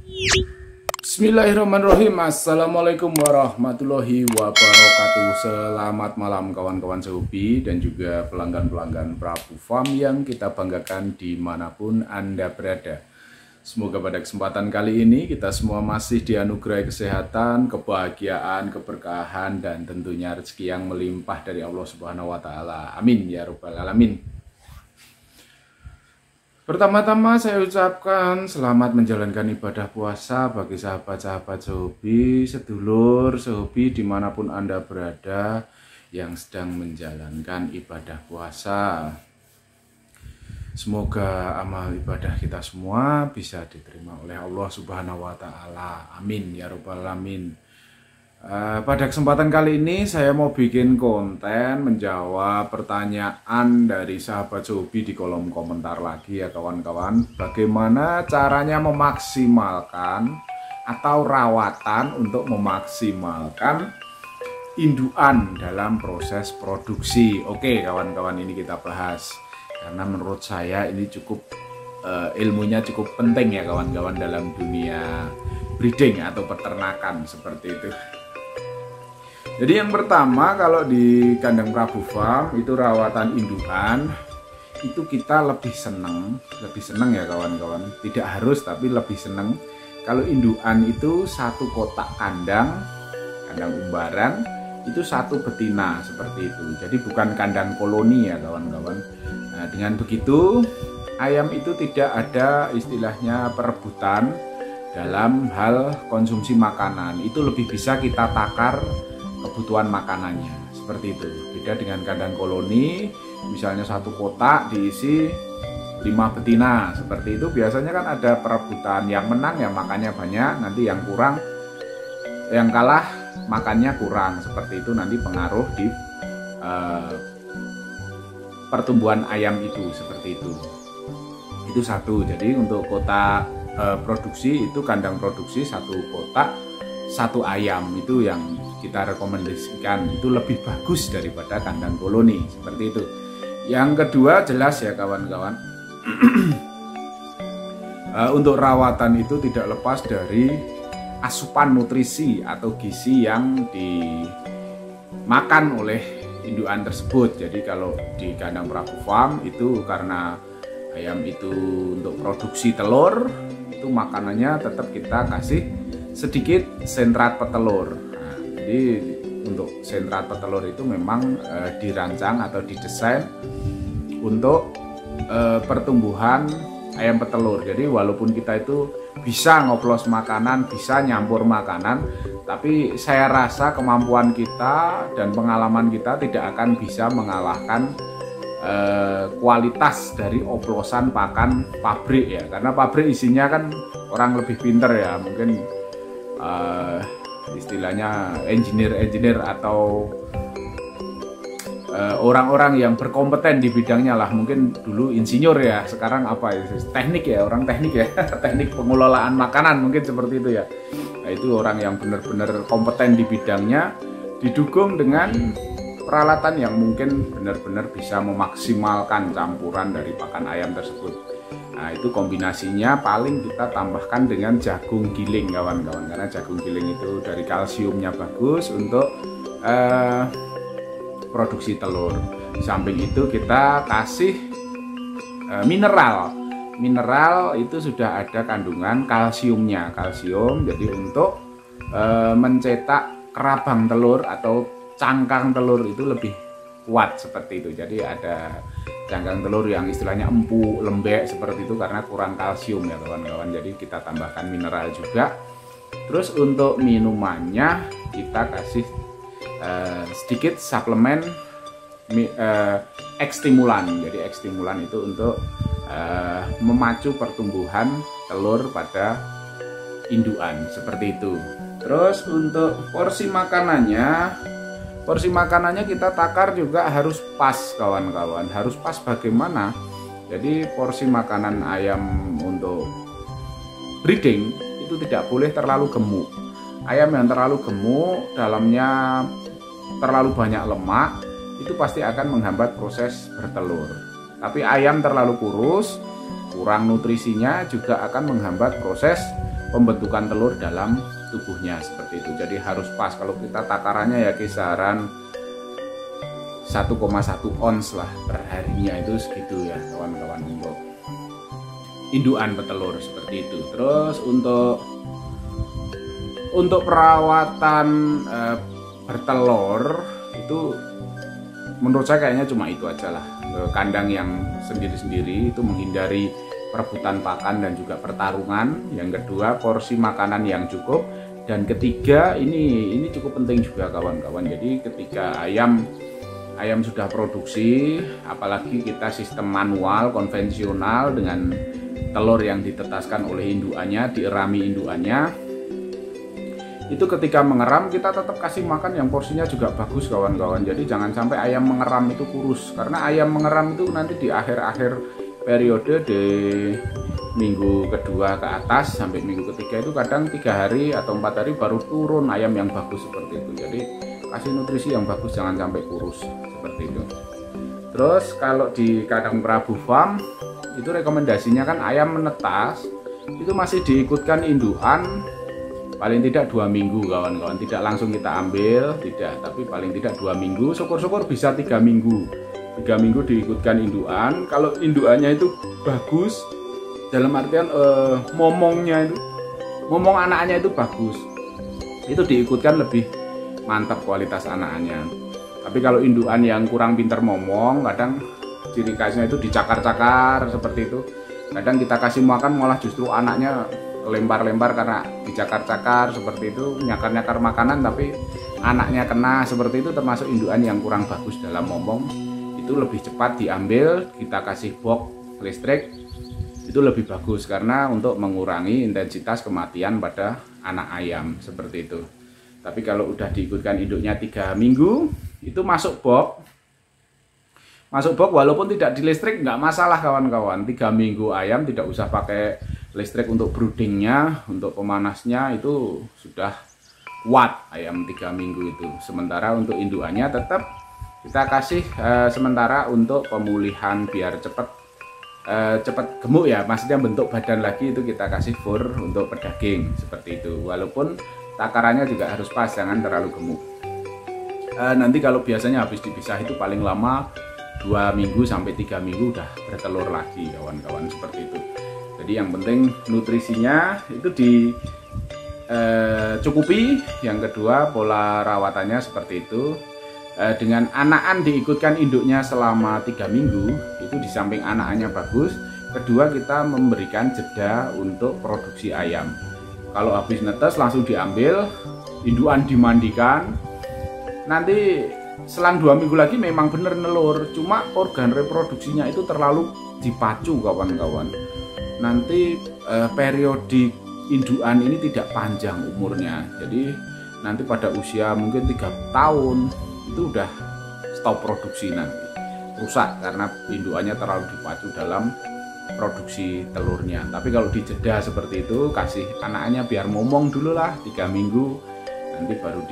Bismillahirrahmanirrahim. Assalamualaikum warahmatullahi wabarakatuh. Selamat malam kawan-kawan sehobi dan juga pelanggan-pelanggan Prabu Farm yang kita banggakan dimanapun Anda berada. Semoga pada kesempatan kali ini kita semua masih dianugerahi kesehatan, kebahagiaan, keberkahan, dan tentunya rezeki yang melimpah dari Allah Subhanahu wa Ta'ala. Amin ya Rabbal 'Alamin. Pertama-tama saya ucapkan selamat menjalankan ibadah puasa bagi sahabat-sahabat sehobi, sedulur sehobi dimanapun Anda berada yang sedang menjalankan ibadah puasa. Semoga amal ibadah kita semua bisa diterima oleh Allah Subhanahu wa Ta'ala. Amin ya Rabbal 'Alamin. Pada kesempatan kali ini saya mau bikin konten menjawab pertanyaan dari sahabat sehobi di kolom komentar lagi ya kawan-kawan. Bagaimana caranya memaksimalkan atau rawatan untuk memaksimalkan indukan dalam proses produksi. Oke kawan-kawan, ini kita bahas karena menurut saya ini cukup ilmunya cukup penting ya kawan-kawan dalam dunia breeding atau peternakan seperti itu. Jadi yang pertama, kalau di kandang Prabu Farm itu rawatan indukan itu kita lebih seneng ya kawan-kawan. Tidak harus tapi lebih seneng kalau indukan itu satu kotak kandang umbaran itu satu betina seperti itu. Jadi bukan kandang koloni ya kawan-kawan. Nah, dengan begitu ayam itu tidak ada istilahnya perebutan dalam hal konsumsi makanan. Itu lebih bisa kita takar kebutuhan makanannya seperti itu. Beda dengan kandang koloni, misalnya satu kotak diisi 5 betina seperti itu, biasanya kan ada perebutan, yang menang ya makannya banyak, nanti yang kurang, yang kalah makannya kurang seperti itu, nanti pengaruh di pertumbuhan ayam itu seperti itu. Itu satu. Jadi untuk kotak produksi itu kandang produksi satu kotak satu ayam itu yang kita rekomendasikan, itu lebih bagus daripada kandang koloni seperti itu. Yang kedua jelas ya kawan-kawan, untuk rawatan itu tidak lepas dari asupan nutrisi atau gizi yang dimakan oleh indukan tersebut. Jadi kalau di kandang Prabu Farm itu karena ayam itu untuk produksi telur, itu makanannya tetap kita kasih sedikit sentrat petelur. Nah, jadi untuk sentrat petelur itu memang dirancang atau didesain untuk pertumbuhan ayam petelur. Jadi walaupun kita itu bisa ngoplos makanan, bisa nyampur makanan, tapi saya rasa kemampuan kita dan pengalaman kita tidak akan bisa mengalahkan kualitas dari oplosan pakan pabrik ya. Karena pabrik isinya kan orang lebih pinter ya, mungkin istilahnya engineer atau orang-orang yang berkompeten di bidangnya lah. Mungkin dulu insinyur ya, sekarang apa ya, teknik ya, orang teknik ya teknik pengelolaan makanan mungkin seperti itu ya. Nah, itu orang yang benar-benar kompeten di bidangnya, didukung dengan peralatan yang mungkin benar-benar bisa memaksimalkan campuran dari pakan ayam tersebut. Nah, itu kombinasinya paling kita tambahkan dengan jagung giling kawan-kawan, karena jagung giling itu dari kalsiumnya bagus untuk produksi telur. Di samping itu kita kasih mineral itu sudah ada kandungan kalsiumnya, jadi untuk mencetak kerabang telur atau cangkang telur itu lebih kuat seperti itu. Jadi ada cangkang telur yang istilahnya empuk, lembek seperti itu karena kurang kalsium ya kawan-kawan. Jadi kita tambahkan mineral juga. Terus untuk minumannya kita kasih sedikit suplemen ekstimulan. Jadi ekstimulan itu untuk memacu pertumbuhan telur pada indukan seperti itu. Terus untuk porsi makanannya kita takar juga harus pas kawan-kawan, harus pas bagaimana? Jadi porsi makanan ayam untuk breeding itu tidak boleh terlalu gemuk. Ayam yang terlalu gemuk, dalamnya terlalu banyak lemak, itu pasti akan menghambat proses bertelur. Tapi ayam terlalu kurus, kurang nutrisinya juga akan menghambat proses pembentukan telur dalam tubuhnya seperti itu. Jadi harus pas. Kalau kita takarannya ya kisaran 1,1 ons lah per harinya, itu segitu ya kawan-kawan untuk indukan petelur seperti itu. Terus untuk perawatan bertelur itu menurut saya kayaknya cuma itu aja lah. Kandang yang sendiri-sendiri itu menghindari perebutan pakan dan juga pertarungan. Yang kedua, porsi makanan yang cukup. Dan ketiga, ini cukup penting juga kawan-kawan. Jadi ketika ayam sudah produksi, apalagi kita sistem manual konvensional dengan telur yang ditetaskan oleh indukannya, dierami indukannya, itu ketika mengeram kita tetap kasih makan yang porsinya juga bagus kawan-kawan. Jadi jangan sampai ayam mengeram itu kurus, karena ayam mengeram itu nanti di akhir-akhir periode di minggu kedua ke atas sampai minggu ketiga itu kadang 3 hari atau 4 hari baru turun ayam yang bagus seperti itu. Jadi kasih nutrisi yang bagus, jangan sampai kurus seperti itu. Terus kalau di kandang Prabu Farm itu rekomendasinya kan ayam menetas itu masih diikutkan indukan paling tidak 2 minggu kawan-kawan. Tidak langsung kita ambil, tidak, tapi paling tidak 2 minggu, syukur-syukur bisa 3 minggu. 3 minggu diikutkan indukan. Kalau indukannya itu bagus, dalam artian momong anaknya itu bagus, itu diikutkan lebih mantap kualitas anaknya. Tapi kalau indukan yang kurang pinter momong, kadang ciri khasnya itu dicakar-cakar seperti itu. Kadang kita kasih makan malah justru anaknya lempar-lempar karena dicakar-cakar seperti itu, nyakar-nyakar makanan tapi anaknya kena seperti itu, termasuk indukan yang kurang bagus dalam momong. Itu lebih cepat diambil, kita kasih box listrik, itu lebih bagus karena untuk mengurangi intensitas kematian pada anak ayam seperti itu. Tapi kalau udah diikutkan induknya 3 minggu, itu masuk box walaupun tidak di listrik nggak masalah kawan-kawan. 3 minggu ayam tidak usah pakai listrik untuk broodingnya, untuk pemanasnya itu sudah kuat ayam 3 minggu itu. Sementara untuk indukannya tetap kita kasih sementara untuk pemulihan biar cepat gemuk ya, maksudnya bentuk badan lagi, itu kita kasih fur untuk pedaging seperti itu. Walaupun takarannya juga harus pas, jangan terlalu gemuk. Nanti kalau biasanya habis dipisah itu paling lama 2 minggu sampai 3 minggu udah bertelur lagi kawan-kawan seperti itu. Jadi yang penting nutrisinya itu dicukupi. Yang kedua pola rawatannya seperti itu. Dengan anakan diikutkan induknya selama 3 minggu, itu di samping anakannya bagus, kedua kita memberikan jeda untuk produksi ayam. Kalau habis netes langsung diambil, indukan dimandikan, nanti selang 2 minggu lagi memang benar nelur, cuma organ reproduksinya itu terlalu dipacu kawan-kawan. Nanti periodik indukan ini tidak panjang umurnya, jadi nanti pada usia mungkin 3 tahun itu udah stop produksi, nanti rusak karena indukannya terlalu dipacu dalam produksi telurnya. Tapi kalau dijeda seperti itu, kasih anaknya biar momong dulu lah 3 minggu, nanti baru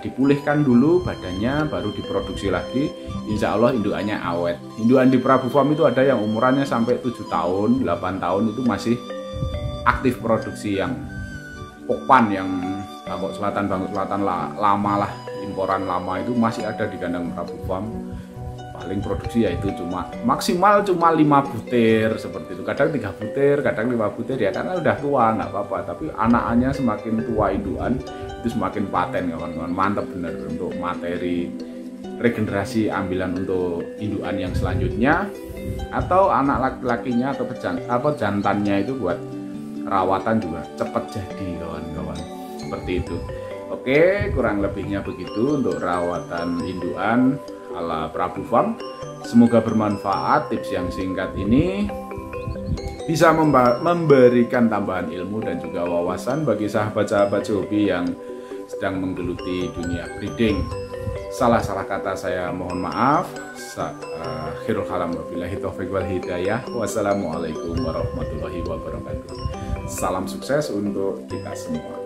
dipulihkan dulu badannya, baru diproduksi lagi. Insya Allah indukannya awet. Indukan di Prabu Farm itu ada yang umurannya sampai 7 tahun, 8 tahun itu masih aktif produksi. Yang Pokpan yang Bangkok Selatan lama lah, imporan lama itu masih ada di kandang Prabu Farm. Paling produksi yaitu maksimal cuma 5 butir seperti itu. Kadang 3 butir, kadang 5 butir ya, karena udah tua nggak apa-apa. Tapi anaknya semakin tua indukan itu semakin paten kawan-kawan. Mantap bener untuk materi regenerasi ambilan untuk indukan yang selanjutnya, atau anak laki-lakinya atau jantannya itu buat rawatan juga cepat jadi kawan-kawan seperti itu. Oke, kurang lebihnya begitu untuk rawatan indukan ala Prabu Farm. Semoga bermanfaat tips yang singkat ini, bisa memberikan tambahan ilmu dan juga wawasan bagi sahabat-sahabat hobi yang sedang menggeluti dunia breeding. Salah-salah kata saya mohon maaf. Akhirul kalam wabillahi taufiq wal hidayah. Wassalamualaikum warahmatullahi wabarakatuh. Salam sukses untuk kita semua.